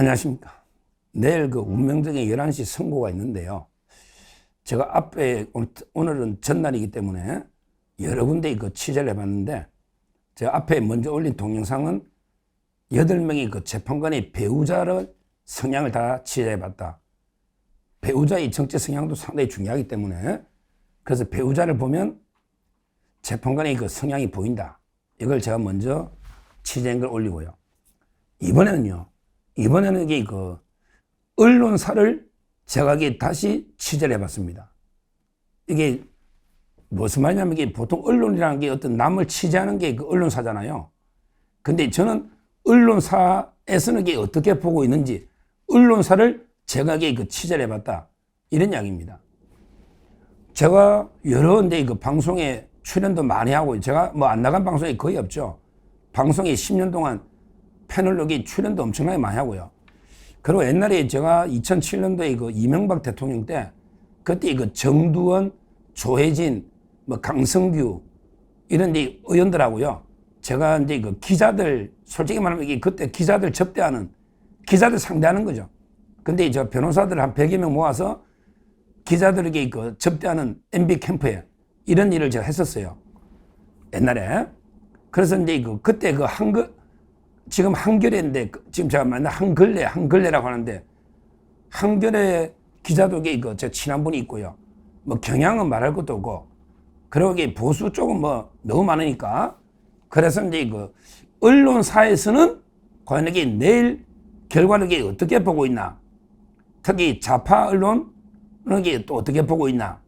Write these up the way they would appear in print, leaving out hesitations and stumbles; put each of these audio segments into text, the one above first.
안녕하십니까. 내일 그 운명적인 11시 선고가 있는데요. 제가 앞에 오늘은 전날이기 때문에 여러 군데 그 취재를 해봤는데, 제가 앞에 먼저 올린 동영상은 8명의 그 재판관의 배우자를 성향을 다 취재해봤다. 배우자의 정체 성향도 상당히 중요하기 때문에, 그래서 배우자를 보면 재판관의 그 성향이 보인다. 이걸 제가 먼저 취재한 걸 올리고요. 이번에는 이게 그 언론사를 제가 다시 취재를 해봤습니다. 이게 무슨 말이냐면, 이게 보통 언론이라는 게 어떤 남을 취재하는 게 그 언론사잖아요. 근데 저는 언론사에서는 이게 어떻게 보고 있는지, 언론사를 제가 그 취재를 해봤다. 이런 이야기입니다. 제가 여러 군데 그 방송에 출연도 많이 하고, 제가 뭐 안 나간 방송이 거의 없죠. 방송에 10년 동안 패널로 출연도 엄청나게 많이 하고요. 그리고 옛날에 제가 2007년도에 그 이명박 대통령 때, 그때 그 정두원, 조혜진, 뭐 강성규 이런 의원들하고요, 제가 이제 그 기자들, 솔직히 말하면 이게 그때 기자들 접대하는, 기자들 상대하는 거죠. 근데 저 변호사들 한 100여 명 모아서 기자들에게 그 접대하는 MB 캠프에 이런 일을 제가 했었어요. 옛날에. 그래서 이제 그때 지금 한겨레인데, 지금 제가 만난 한걸레라고 하는데, 한겨레 기자도 제 친한 분이 있고요. 뭐 경향은 말할 것도 없고, 그리고 보수 쪽은 뭐 너무 많으니까. 그래서 이제 언론사에서는 과연 이게 내일 결과를 어떻게 보고 있나, 특히 좌파 언론은 또 어떻게 보고 있나,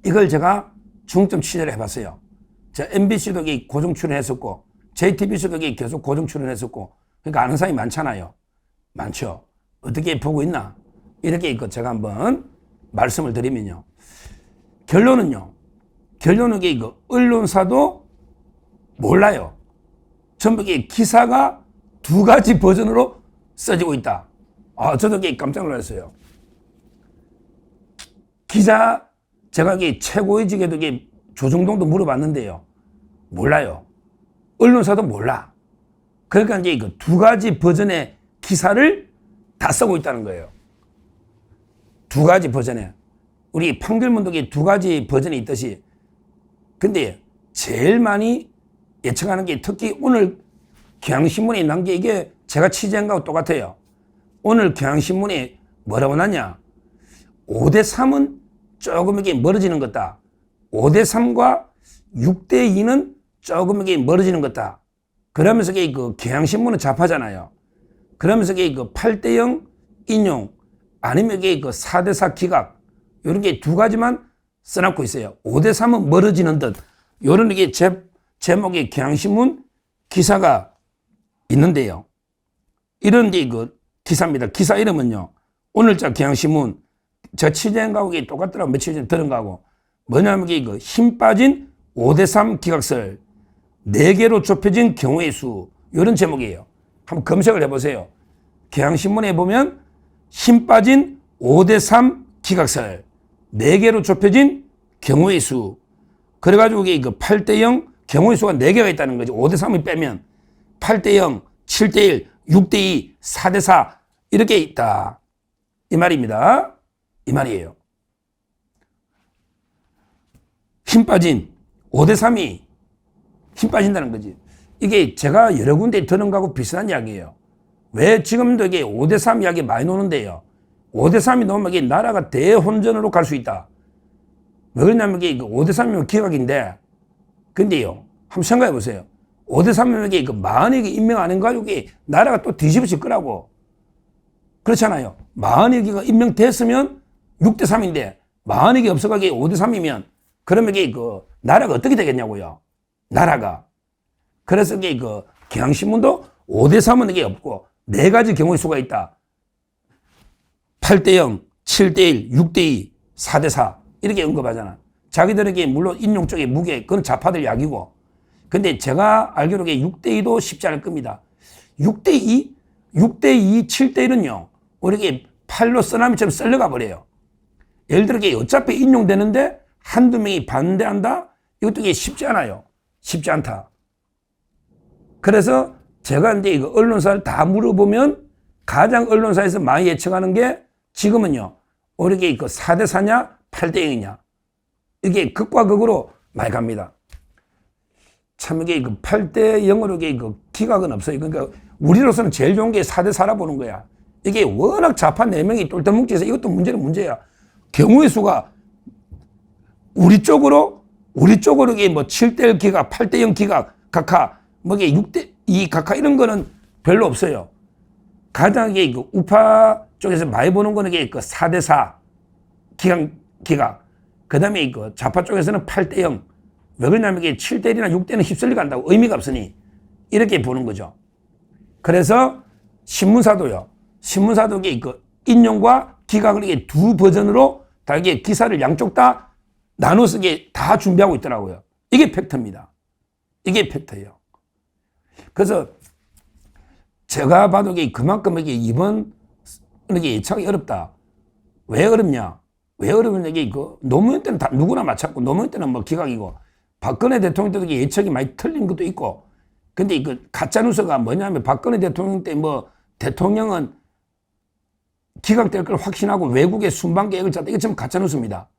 이걸 제가 중점 취재를 해봤어요. MBC도 고정 출연했었고, JTBC도 계속 고정 출연했었고, 그러니까 아는 사람이 많잖아요. 많죠. 어떻게 보고 있나, 이렇게 제가 한번 말씀을 드리면요. 결론은 언론사도 몰라요. 전부 기사가 두 가지 버전으로 써지고 있다. 저도 깜짝 놀랐어요. 제가 최고위직에도 조정동도 물어봤는데요. 몰라요. 언론사도 몰라. 그러니까 이제 두 가지 버전의 기사를 다 쓰고 있다는 거예요. 두 가지 버전에. 우리 판결문도 두 가지 버전이 있듯이. 근데 제일 많이 예측하는 게, 특히 오늘 경향신문에 난 게, 이게 제가 취재한 거하고 똑같아요. 오늘 경향신문에 뭐라고 났냐? 5대3은 조금 멀어지는 것다. 5대3과 6대2는 조금 멀어지는 것다. 그러면서 그 경향신문은 좌파잖아요. 그러면서 그 8대0 인용, 아니면 그 4대4 기각, 이런 게 두 가지만 써놓고 있어요. 5대3은 멀어지는 듯. 이런 제목의 경향신문 기사가 있는데요. 이런 기사입니다. 기사 이름은요, 오늘자 경향신문, 저 취재한 거하고 똑같더라고. 며칠 전에 들은 거하고. 뭐냐면 힘 빠진 5대3 기각설, 4개로 좁혀진 경우의 수, 이런 제목이에요. 한번 검색을 해보세요. 경향신문에 보면 힘 빠진 5대3 기각설, 4개로 좁혀진 경우의 수, 그래가지고 8대0 경우의 수가 4개가 있다는 거죠. 5대3을 빼면 8대0, 7대1, 6대2, 4대4 이렇게 있다, 이 말입니다. 이 말이에요. 힘 빠진 5대3이 힘 빠진다는 거지. 이게 제가 여러 군데 들은 거하고 비슷한 이야기예요. 왜 지금도 5대3 이야기 많이 노는데요. 5대3이 나오면 나라가 대혼전으로 갈 수 있다. 왜 그러냐면 5대3이면 기각인데, 근데요, 한번 생각해 보세요. 5대3이면 만약에 임명 안 해가지고 나라가 또 뒤집어질 거라고. 그렇잖아요. 만약에 임명됐으면 6대3인데, 만약에 없어가지고 5대3이면, 그러면 나라가 어떻게 되겠냐고요. 나라가. 그래서 경향신문도 5대3은 이게 없고 4가지 경우의 수가 있다. 8대0, 7대1, 6대2, 4대4 이렇게 언급하잖아. 자기들에게 물론 인용 쪽에 무게, 그건 좌파들 이야기고. 근데 제가 알기로 6대2도 쉽지 않을 겁니다. 6대2, 7대1은요, 우리에게 팔로 쓰나미처럼 썰려가 버려요. 예를 들어 어차피 인용되는데 한두 명이 반대한다? 이것도 쉽지 않아요. 쉽지 않다. 그래서 제가 이제 이거 언론사를 다 물어보면 가장 언론사에서 많이 예측하는 게 지금은요, 오히려 그 4대4냐, 8대0이냐. 이게 극과 극으로 많이 갑니다. 참 이게 그 8대0으로 이게 그 기각은 없어요. 그러니까 우리로서는 제일 좋은 게 4대4라 보는 거야. 이게 워낙 좌파 4명이 똘똘뭉치해서 이것도 문제는 문제야. 경우의 수가 우리 쪽으로 이게 뭐 7대1 기각, 8대0 기각, 각하, 뭐 이게 6대2 각하 이런 거는 별로 없어요. 가장 이게 그 우파 쪽에서 많이 보는 거는 이게 그 4대4 기각. 그 다음에 그 좌파 쪽에서는 8대0. 왜 그러냐면 이게 7대1이나 6대는 휩쓸려 간다고 의미가 없으니 이렇게 보는 거죠. 그래서 신문사도요. 신문사도 이게 그 인용과 기각을 이게 두 버전으로 다 이게 기사를 양쪽 다 나눠서 이게 다 준비하고 있더라고요. 이게 팩트입니다. 이게 팩트예요. 그래서 제가 봐도 이게 그만큼 이게 이번 이게 예측이 어렵다. 왜 어렵냐? 왜 어려우냐? 이게 그 노무현 때는 다 누구나 마찬가지고 노무현 때는 뭐 기각이고 박근혜 대통령 때도 예측이 많이 틀린 것도 있고 근데 그 가짜뉴스가 뭐냐면 박근혜 대통령 때 뭐 대통령은 기각될 걸 확신하고 외국에 순방 계획을 짰다. 이거 전부 가짜뉴스입니다.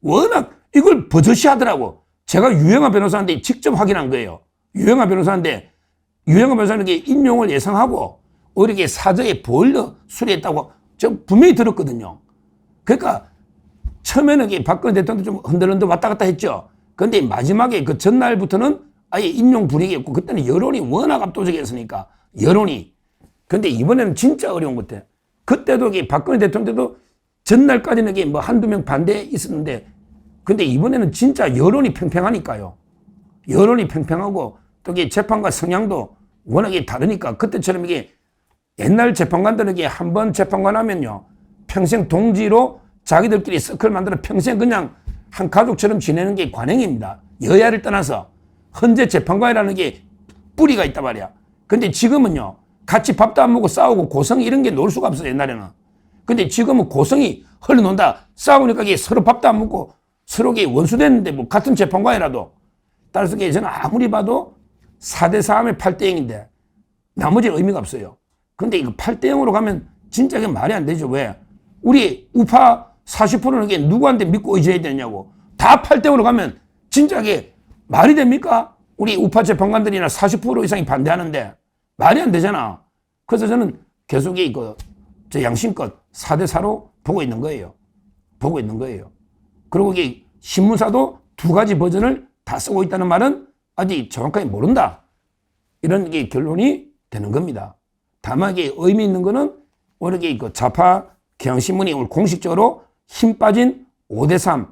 워낙 이걸 버젓이 하더라고. 제가 유영하 변호사한테 직접 확인한 거예요. 유영하 변호사는 인용을 예상하고 오히려 사저에 보일러 수리했다고 저 분명히 들었거든요. 그러니까 처음에는 박근혜 대통령도 좀 흔들흔들 왔다 갔다 했죠. 그런데 마지막에 그 전날부터는 아예 인용 불이익이었고 그때는 여론이 워낙 압도적이었으니까 여론이. 근데 이번에는 진짜 어려운 것 같아. 그때도 박근혜 대통령 때도 전날까지는 뭐 한두 명 반대 있었는데 근데 이번에는 진짜 여론이 팽팽하니까요. 여론이 팽팽하고 또 재판관 성향도 워낙에 다르니까 그때처럼 옛날 재판관들은 한 번 재판관 하면요. 평생 동지로 자기들끼리 서클 만들어 평생 그냥 한 가족처럼 지내는 게 관행입니다. 여야를 떠나서 헌재 재판관이라는 게 뿌리가 있단 말이야. 근데 지금은요. 같이 밥도 안 먹고 싸우고 고성이 이런 게 놀 수가 없어요. 옛날에는. 근데 지금은 고성이 흘러논다. 싸우니까 서로 밥도 안 먹고 서로 원수됐는데 뭐 같은 재판관이라도. 따라서 저는 아무리 봐도 4대4 하면 8대0인데 나머지는 의미가 없어요. 근데 이거 8대0으로 가면 진짜 이게 말이 안 되죠. 왜? 우리 우파 40%는 이게 누구한테 믿고 의지해야 되냐고. 다 8대0으로 가면 진짜 이게 말이 됩니까? 우리 우파 재판관들이나 40% 이상이 반대하는데 말이 안 되잖아. 그래서 저는 계속 저 양심껏 4대4로 보고 있는 거예요. 보고 있는 거예요. 그리고 신문사도 두 가지 버전을 다 쓰고 있다는 말은 아직 정확하게 모른다. 이런 결론이 되는 겁니다. 다만 의미 있는 거는 오늘 좌파 경향신문이 오늘 공식적으로 힘 빠진 5대3.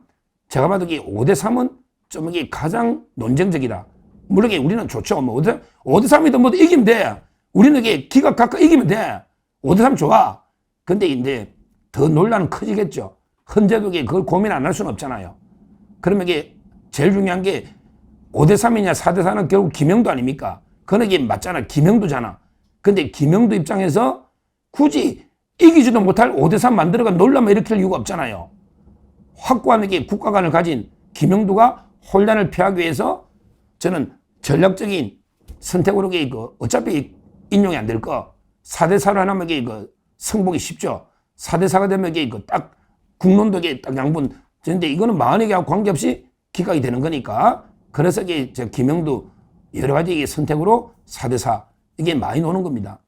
제가 봐도 5대3은 좀 가장 논쟁적이다. 물론 우리는 좋죠. 뭐 5대3이든 뭐 이기면 돼. 우리는 기각 각각 이기면 돼. 5대3 좋아. 근데 이제 더 논란은 커지겠죠. 헌재도 그걸 고민 안 할 수는 없잖아요. 그러면 제일 중요한 게 5대3이냐 4대4는 결국 김영도 아닙니까? 그건 맞잖아. 김영도잖아. 근데 김영도 입장에서 굳이 이기지도 못할 5대3 만들어가 논란만 일으킬 이유가 없잖아요. 확고한 국가관을 가진 김영도가 혼란을 피하기 위해서 저는 전략적인 선택으로 어차피 인용이 안 될 거 4대4로 하면 성복이 쉽죠. 4대4가 되면 딱 국론도 딱 양분. 그런데 이거는 마흔에게하고 관계없이 기각이 되는 거니까 그래서 김영도 여러 가지 선택으로 4대4 이게 많이 노는 겁니다.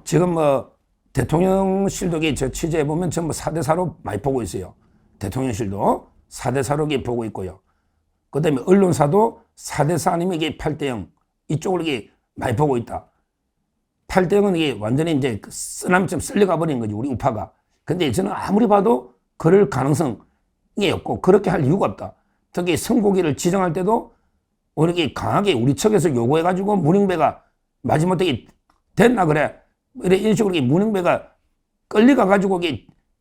지금 뭐 대통령실도 저 취재해 보면 전부 4대4로 많이 보고 있어요. 대통령실도 4대4로 보고 있고요. 그 다음에 언론사도 4대4 아니면 8대0 이쪽으로 많이 보고 있다. 8대0은 완전히 이제 쓰나미처럼 쓸려가 버린 거지, 우리 우파가. 근데 저는 아무리 봐도 그럴 가능성이 없고 그렇게 할 이유가 없다. 특히 선고기를 지정할 때도 오히려 강하게 우리 측에서 요구해가지고 문흥배가 마지못해 됐나 그래. 이런 식으로 문흥배가 끌려가가지고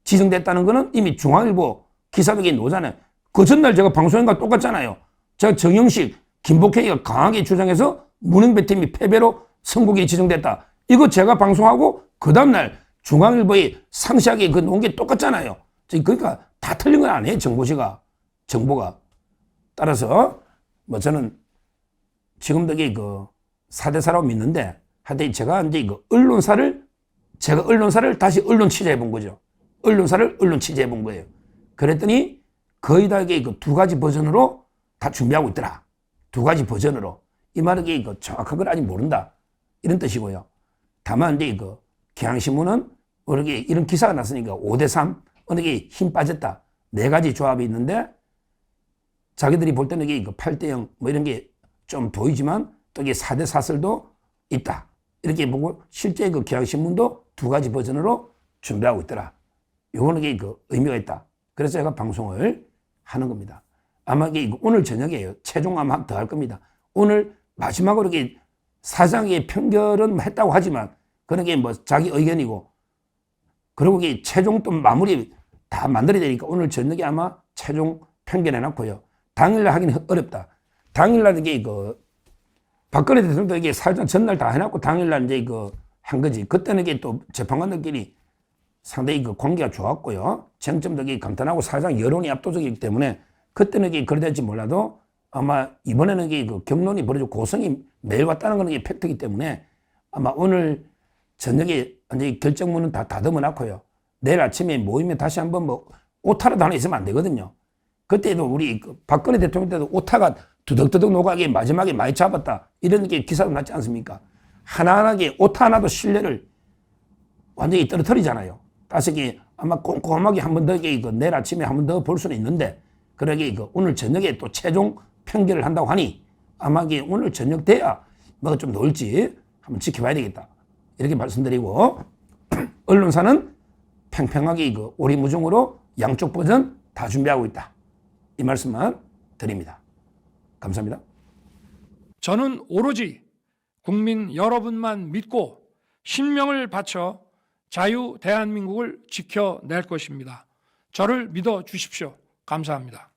지정됐다는 거는 이미 중앙일보 기사도 나오잖아요. 그 전날 제가 방송인과 똑같잖아요. 제가 정영식, 김복혜가 강하게 주장해서 문흥배 팀이 패배로 선고기 지정됐다. 이거 제가 방송하고 그 다음날 중앙일보에 상세하게 놓은 게 똑같잖아요. 그러니까 다 틀린 건 아니에요. 정보가. 따라서 뭐 저는 지금도 4대4라고 믿는데 하여튼 제가 이제 언론사를 제가 언론사를 다시 언론 취재해 본 거죠. 언론사를 언론 취재해 본 거예요. 그랬더니 거의 다 이게 그 두 가지 버전으로 다 준비하고 있더라. 두 가지 버전으로. 이 말은 이게 그 정확한 걸 아직 모른다. 이런 뜻이고요. 다만 이제 그 경향신문은 이렇게 이런 기사가 났으니까 5대3 어느 게 힘 빠졌다. 네 가지 조합이 있는데 자기들이 볼 때는 이게 8대0 뭐 이런 게 좀 보이지만 또 이게 4대4설도 있다. 이렇게 보고 실제 그 경향신문도 두 가지 버전으로 준비하고 있더라. 요거는 이게 그 의미가 있다. 그래서 제가 방송을 하는 겁니다. 아마 이게 오늘 저녁이에요. 최종 아마 더 할 겁니다. 오늘 마지막으로 이게 사장의 편결은 했다고 하지만 그런 게 뭐 자기 의견이고 그리고 이게 최종 또 마무리 다 만들어야 되니까 오늘 저녁에 아마 최종 편결해 놨고요. 당일날 하기는 어렵다. 당일날 이게 그 박근혜 대통령도 이게 사전 전날 다 해놨고 당일날 이제 한 거지. 그때는 이게 또 재판관들끼리 상당히 그 관계가 좋았고요. 쟁점도 이게 간단하고 사실상 여론이 압도적이기 때문에 그때는 이게 그래될지 몰라도 아마 이번에는 이게 그 경론이 벌어지고 고성이 매일 왔다는 건 이게 팩트이기 때문에 아마 오늘 저녁에 이제 결정문은 다 다듬어 놨고요. 내일 아침에 모이면 다시 한번 뭐 오타라도 하나 있으면 안 되거든요. 그때도 우리 박근혜 대통령 때도 오타가 두덕두덕 녹아게 마지막에 많이 잡았다. 이런 게 기사도 났지 않습니까? 하나하나게 오타 하나도 신뢰를 완전히 떨어뜨리잖아요. 다시 아마 꼼꼼하게 한 번 더 내일 아침에 한 번 더 볼 수는 있는데 그러게 오늘 저녁에 또 최종 편결을 한다고 하니 아마 오늘 저녁 돼야 뭐가 좀 나올지 한번 지켜봐야 되겠다. 이렇게 말씀드리고 언론사는 팽팽하게 오리무중으로 양쪽 버전 다 준비하고 있다. 이 말씀만 드립니다. 감사합니다. 저는 오로지 국민 여러분만 믿고 신명을 바쳐 자유 대한민국을 지켜낼 것입니다. 저를 믿어 주십시오. 감사합니다.